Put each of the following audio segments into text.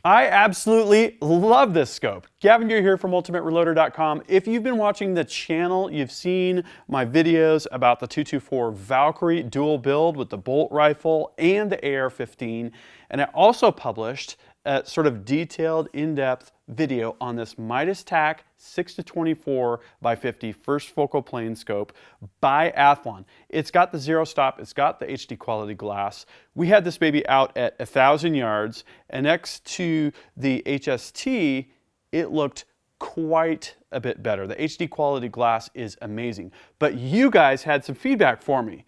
I absolutely love this scope. Gavin here from UltimateReloader.com. If you've been watching the channel, you've seen my videos about the 224 Valkyrie dual build with the bolt rifle and the AR-15. And I also published a sort of detailed, in-depth video on this Midas TAC 6-24 by 50 first focal plane scope by Athlon. It's got the zero stop, it's got the HD quality glass. We had this baby out at 1,000 yards, and next to the HST, it looked quite a bit better. The HD quality glass is amazing. But you guys had some feedback for me.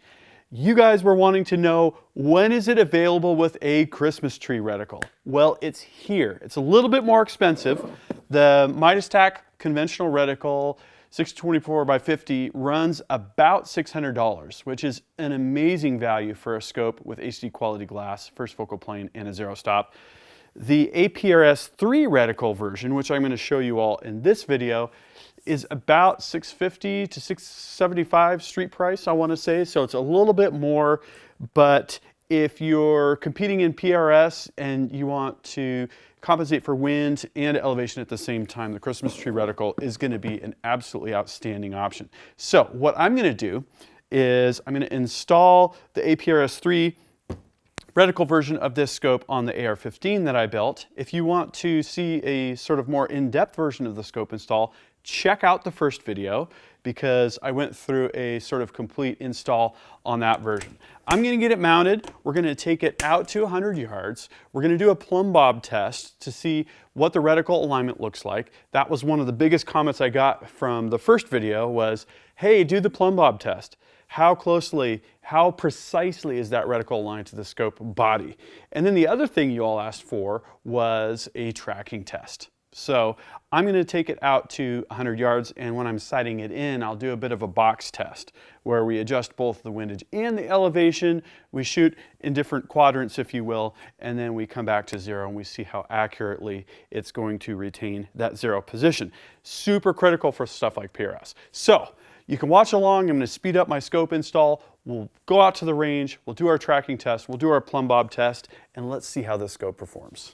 You guys were wanting to know, when is it available with a Christmas tree reticle? Well, it's here. It's a little bit more expensive. The Midas TAC conventional reticle 624 by 50 runs about $600, which is an amazing value for a scope with HD quality glass, first focal plane, and a zero stop. The APRS3 reticle version, which I'm going to show you all in this video, is about $650 to $675 street price, I want to say. So it's a little bit more, but if you're competing in PRS and you want to compensate for wind and elevation at the same time, the Christmas tree reticle is going to be an absolutely outstanding option. So what I'm going to do is I'm going to install the APRS3 reticle version of this scope on the AR-15 that I built. If you want to see a sort of more in-depth version of the scope install, check out the first video because I went through a sort of complete install on that version. I'm going to get it mounted. We're going to take it out to 100 yards. We're going to do a plumb bob test to see what the reticle alignment looks like. That was one of the biggest comments I got from the first video was, hey, do the plumb bob test. How closely, how precisely is that reticle aligned to the scope body? And then the other thing you all asked for was a tracking test. So I'm going to take it out to 100 yards, and when I'm sighting it in, I'll do a bit of a box test where we adjust both the windage and the elevation. We shoot in different quadrants, if you will, and then we come back to zero and we see how accurately it's going to retain that zero position. Super critical for stuff like PRS. So you can watch along. I'm going to speed up my scope install. We'll go out to the range. We'll do our tracking test. We'll do our plumb bob test, and let's see how this scope performs.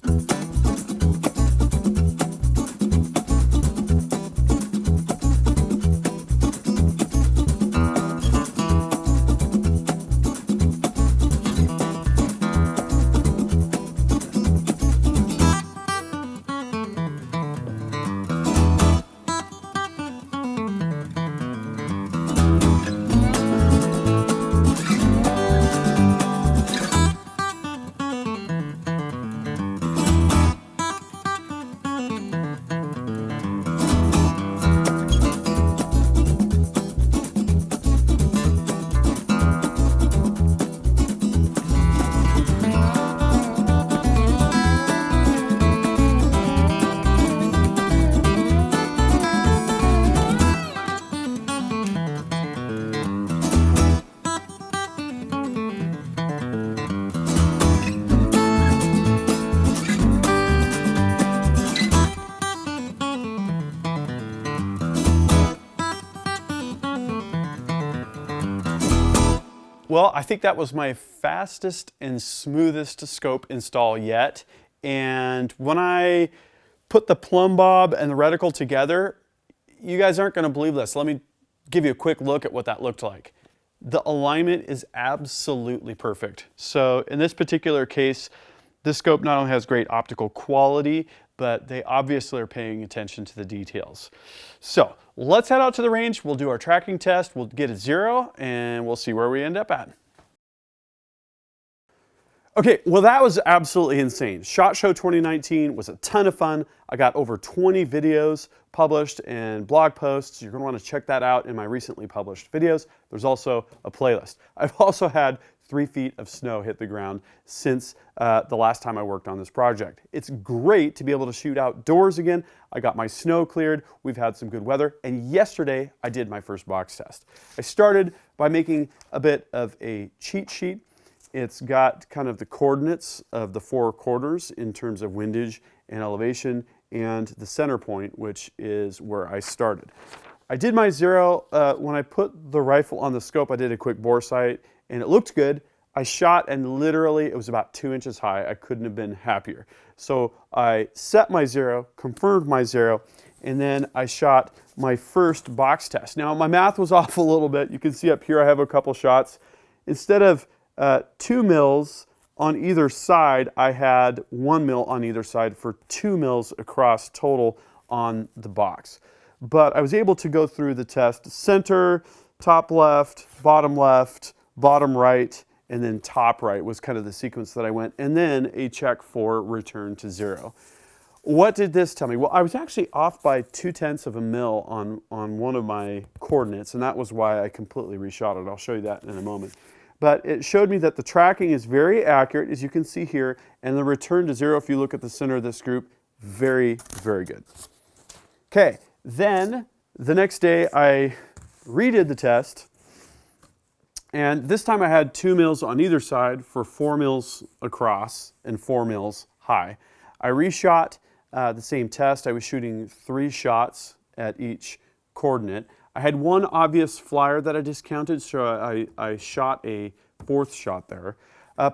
Well, I think that was my fastest and smoothest scope install yet. And when I put the plumb bob and the reticle together, you guys aren't going to believe this. Let me give you a quick look at what that looked like. The alignment is absolutely perfect. So in this particular case, this scope not only has great optical quality, but they obviously are paying attention to the details. So let's head out to the range. We'll do our tracking test. We'll get it zero and we'll see where we end up at. Okay, well that was absolutely insane. SHOT Show 2019 was a ton of fun. I got over 20 videos published and blog posts. You're going to want to check that out in my recently published videos. There's also a playlist. I've also had 3 feet of snow hit the ground since the last time I worked on this project. It's great to be able to shoot outdoors again. I got my snow cleared, we've had some good weather, and yesterday I did my first box test. I started by making a bit of a cheat sheet. It's got kind of the coordinates of the 4 quarters in terms of windage and elevation and the center point, which is where I started. I did my zero, when I put the rifle on the scope, I did a quick bore sight and it looked good. I shot and literally it was about 2 inches high. I couldn't have been happier. So I set my zero, confirmed my zero, and then I shot my first box test. Now my math was off a little bit. You can see up here I have a couple shots. Instead of 2 mils on either side, I had 1 mil on either side for 2 mils across total on the box. But I was able to go through the test center, top left, bottom right, and then top right was kind of the sequence that I went, and then a check for return to zero. What did this tell me? Well, I was actually off by 0.2 of a mil on one of my coordinates, and that was why I completely reshot it. I'll show you that in a moment. But it showed me that the tracking is very accurate, as you can see here, and the return to zero, if you look at the center of this group, very, very good. Okay, then the next day I redid the test, and this time I had 2 mils on either side for 4 mils across and 4 mils high. I reshot the same test. I was shooting 3 shots at each coordinate. I had one obvious flyer that I discounted, so I shot a 4th shot there.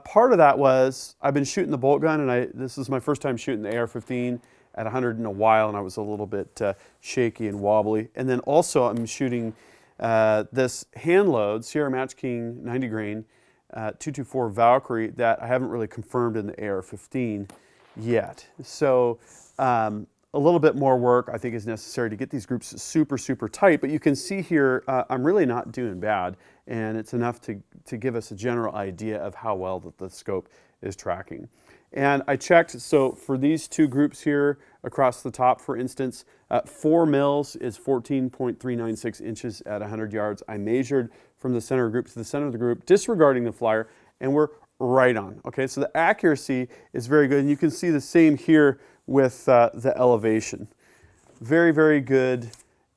Part of that was I've been shooting the bolt gun, and this is my first time shooting the AR-15 at 100 in a while, and I was a little bit shaky and wobbly. And then also I'm shooting this hand load Sierra Match King 90 grain 224 Valkyrie that I haven't really confirmed in the AR-15 yet. So a little bit more work I think is necessary to get these groups super, super tight, but you can see here I'm really not doing bad, and it's enough to give us a general idea of how well that the scope is tracking. And I checked, so for these 2 groups here across the top, for instance, 4 mils is 14.396 inches at 100 yards. I measured from the center group to the center of the group, disregarding the flyer, and we're right on. Okay, so the accuracy is very good, and you can see the same here with the elevation. Very, very good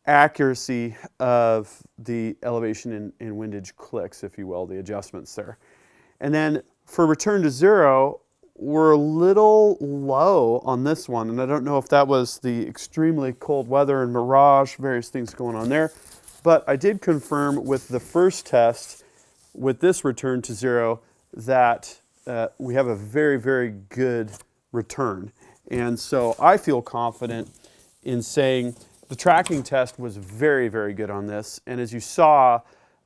accuracy of the elevation and windage clicks, if you will, the adjustments there. And then for return to zero, we're a little low on this one, and I don't know if that was the extremely cold weather and mirage, various things going on there, but I did confirm with the first test with this return to zero that we have a very, very good return. And so I feel confident in saying the tracking test was very, very good on this. And as you saw,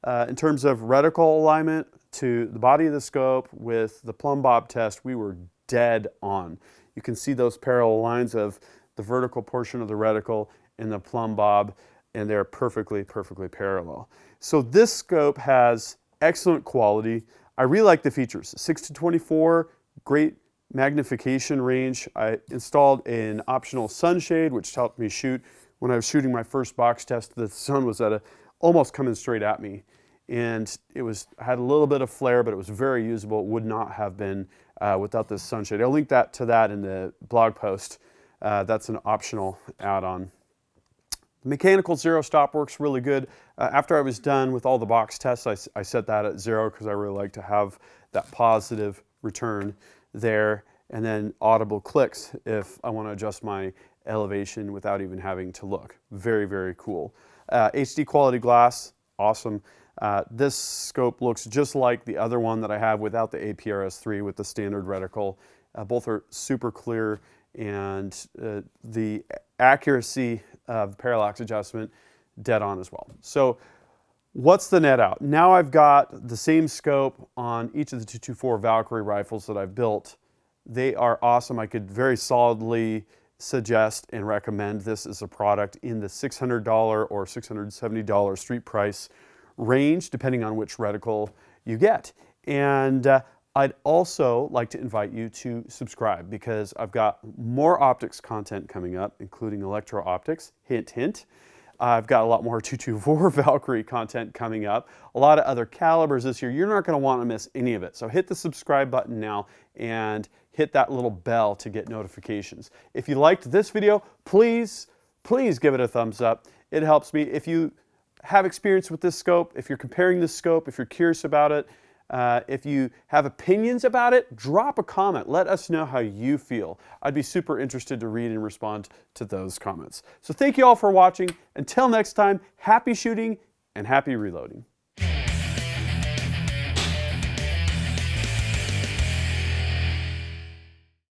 in terms of reticle alignment to the body of the scope with the plumb bob test, we were dead on. You can see those parallel lines of the vertical portion of the reticle and the plumb bob, and they're perfectly, perfectly parallel. So this scope has excellent quality. I really like the features. 6-24, great magnification range. I installed an optional sunshade, which helped me shoot. When I was shooting my first box test, the sun was almost coming straight at me. And had a little bit of flare, but it was very usable. It would not have been without this sunshade. I'll link to that in the blog post. That's an optional add-on. The mechanical zero stop works really good. After I was done with all the box tests, I set that at 0 because I really like to have that positive return there, and then audible clicks if I want to adjust my elevation without even having to look. Very, very cool. HD quality glass, awesome. This scope looks just like the other one that I have without the APRS3 with the standard reticle. Both are super clear, and the accuracy of parallax adjustment dead on as well. So what's the net out? Now I've got the same scope on each of the 224 Valkyrie rifles that I've built. They are awesome. I could very solidly suggest and recommend this as a product in the $600 or $670 street price range, depending on which reticle you get. And I'd also like to invite you to subscribe, because I've got more optics content coming up, including electro optics, hint, hint. I've got a lot more 224 Valkyrie content coming up, a lot of other calibers this year. You're not going to want to miss any of it. So hit the subscribe button now and hit that little bell to get notifications. If you liked this video, please give it a thumbs up. It helps me. If you have experience with this scope, if you're comparing this scope, if you're curious about it, if you have opinions about it, drop a comment. Let us know how you feel. I'd be super interested to read and respond to those comments. So thank you all for watching. Until next time, happy shooting and happy reloading.